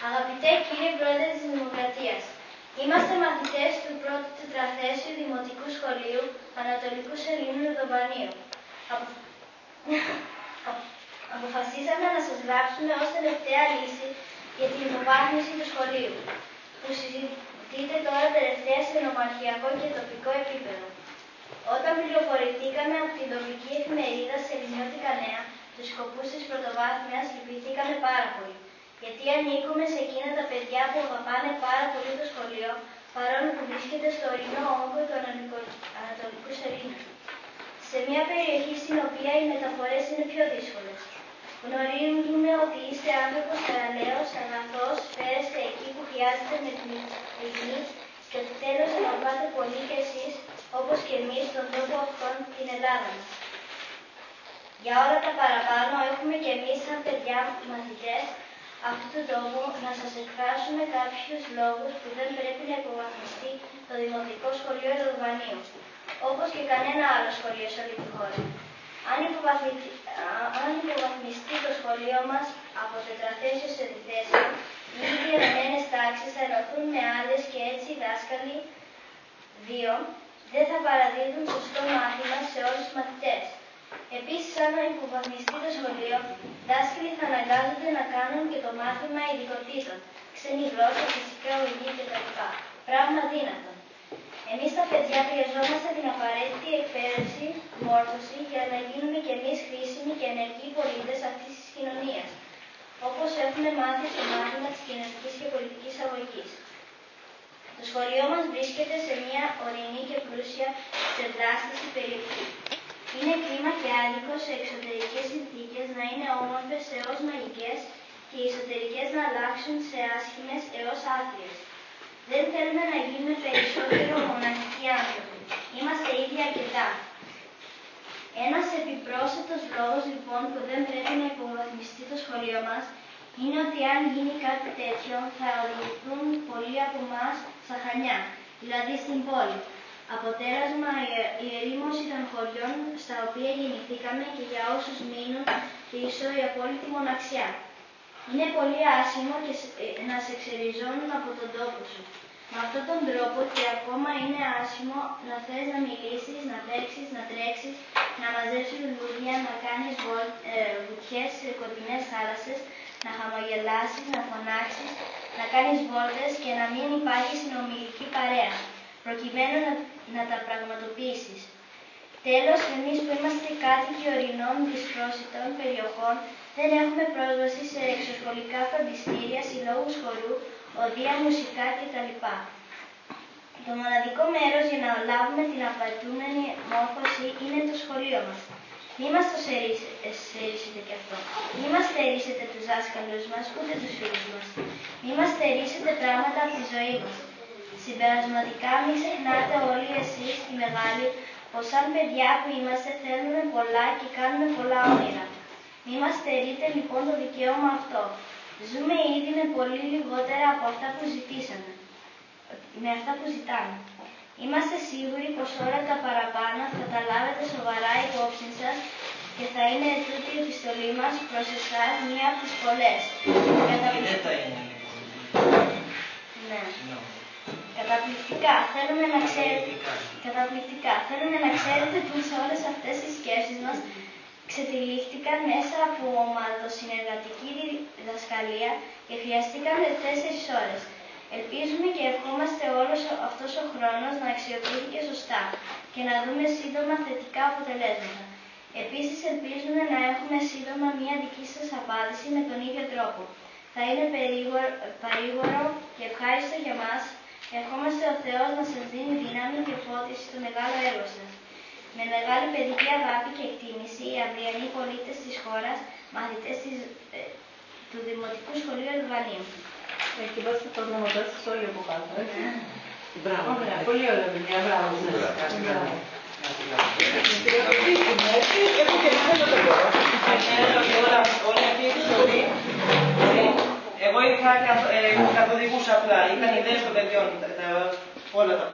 Αγαπητέ κύριε Πρόεδρε της Δημοκρατίας, είμαστε μαθητές του πρώτου τετραθέσιου Δημοτικού Σχολείου Ανατολικού Σελήνου Ροδοβανίου. Αποφασίσαμε να σας γράψουμε ως τελευταία λύση για την υποβάθμιση του σχολείου, που συζητείται τώρα τελευταία σε νομαρχιακό και τοπικό επίπεδο. Όταν πληροφορηθήκαμε από την τοπική εφημερίδα Σεληνιώτικα Νέα τους σκοπούς της πρωτοβάθμιας, λυπηθήκαμε πάρα πολύ. Γιατί ανήκουμε σε εκείνα τα παιδιά που αγαπάνε πάρα πολύ το σχολείο, παρόλο που βρίσκεται στο ορεινό όγκο του Ανατολικού Σελήνου. Σε μια περιοχή στην οποία οι μεταφορές είναι πιο δύσκολες. Γνωρίζουμε ότι είστε άνθρωπος θαραλέος, αγαθός, φέρεστε εκεί που χρειάζεται με την υγιή και στο τέλος αγαπάτε πολύ κι εσείς, όπως και εμείς, τον τόπο αυτόν, την Ελλάδα μας. Για όλα τα παραπάνω έχουμε κι εμείς σαν παιδιά μαθητές αυτού του τόπου να σας εκφράσουμε κάποιους λόγους που δεν πρέπει να υποβαθμιστεί το Δημοτικό Σχολείο Ροδοβανίου, όπως και κανένα άλλο σχολείο σε όλη τη χώρα. Αν υποβαθμιστεί το σχολείο μας από τετραθέσιο σε διθέσιο, οι ήδη ενωμένες τάξεις θα ενωθούν με άλλες και έτσι οι δάσκαλοι 2 δεν θα παραδίδουν σωστό μάθημα σε όλους τους μαθητές. Επίσης, αν υποβαθμιστεί το σχολείο, δάσκαλοι θα αναγκάζονται να κάνουν και το μάθημα ειδικοτήτων, ξένη γλώσσα, φυσικά, ορεινή κτλ. Πράγμα αδύνατο. Εμείς τα παιδιά χρειαζόμαστε την απαραίτητη εκπαίδευση, μόρφωση για να γίνουμε κι εμείς χρήσιμοι και ενεργοί πολίτες αυτής της κοινωνίας, όπως έχουμε μάθει στο μάθημα της κοινωνικής και πολιτικής αγωγής. Το σχολείο μας βρίσκεται σε μια ορεινή και πλούσια ψευδάστηση περιοχή. Είναι κρίμα και άδικο σε εξωτερικές συνθήκες να είναι όμορφες έως μαγικές και οι εσωτερικές να αλλάξουν σε άσχημες έως άθλιες. Δεν θέλουμε να γίνουμε περισσότερο μοναχικοί άνθρωποι. Είμαστε ήδη αρκετά. Ένας επιπρόσθετος λόγος λοιπόν που δεν πρέπει να υποβαθμιστεί το σχολείο μας είναι ότι αν γίνει κάτι τέτοιο θα οδηγηθούν πολλοί από εμάς στα Χανιά, δηλαδή στην πόλη. Αποτέλεσμα η ερήμωση των χωριών στα οποία γεννηθήκαμε και για όσους μείνουν πίσω η απόλυτη μοναξιά. Είναι πολύ άσχημο και να σε ξεριζώνουν από τον τόπο σου. Με αυτόν τον τρόπο και ακόμα είναι άσχημο να θες να μιλήσεις, να παίξεις, να τρέξεις, να μαζέψεις λουλούδια, να κάνεις βουτιές σε κοντινές θάλασσες, να χαμογελάσεις, να φωνάξεις, να κάνεις βόλτες και να μην υπάρχει συνομιλική παρέα, προκειμένου να τα πραγματοποιήσεις. Τέλος, εμείς που είμαστε κάτοικοι ορεινών δυσπρόσιτων περιοχών, δεν έχουμε πρόσβαση σε εξωσχολικά φροντιστήρια, συλλόγους χορού, οδεία, μουσικά κτλ. Το μοναδικό μέρος για να λάβουμε την απαιτούμενη μόρφωση είναι το σχολείο μας. Μη μας το στερήσετε κι αυτό. Μη μας στερήσετε τους δάσκαλους μας, ούτε τους φίλους μας. Μη μας στερήσετε πράγματα από τη ζωή μας. Συμπερασματικά, μην ξεχνάτε όλοι εσείς οι μεγάλοι πως σαν παιδιά που είμαστε θέλουμε πολλά και κάνουμε πολλά όνειρα. Μη μας στερείτε λοιπόν το δικαίωμα αυτό. Ζούμε ήδη με πολύ λιγότερα από αυτά που ζητήσαμε. Με αυτά που ζητάμε. Είμαστε σίγουροι πως όλα τα παραπάνω θα τα λάβετε σοβαρά υπόψη σας και θα είναι τούτη η επιστολή μας προς εσάς μία από τις πολλές. Καταπληκτικά. Θέλουμε να ξέρετε πως όλες αυτές οι σκέψεις μας ξετυλίχτηκαν μέσα από ομαδοσυνεργατική διδασκαλία και χρειαστήκαμε 4 ώρες. Ελπίζουμε και ευχόμαστε όλος αυτός ο χρόνος να αξιοποιήθηκε σωστά και να δούμε σύντομα θετικά αποτελέσματα. Επίσης, ελπίζουμε να έχουμε σύντομα μια δική σας απάντηση με τον ίδιο τρόπο. Θα είναι παρήγορο και ευχάριστο για μας. Ευχόμαστε ο Θεός να σας δίνει δύναμη και φώτιση στο μεγάλο έργο σας. Με μεγάλη παιδική αγάπη και εκτίμηση, οι αυριανοί πολίτες της χώρας, μαθητές του Δημοτικού Σχολείου Ροδοβανίου. Έχει δώσει το γνώματά σας όλοι από κάτω, έτσι. Μπράβο. Πολύ ωραία παιδιά, μπράβο. Έχω και ένα να το πω. Όλη αυτή η επιστολή, εγώ είχα καθοδηγούσα απλά, είχαν ιδέες των παιδιών, όλα τα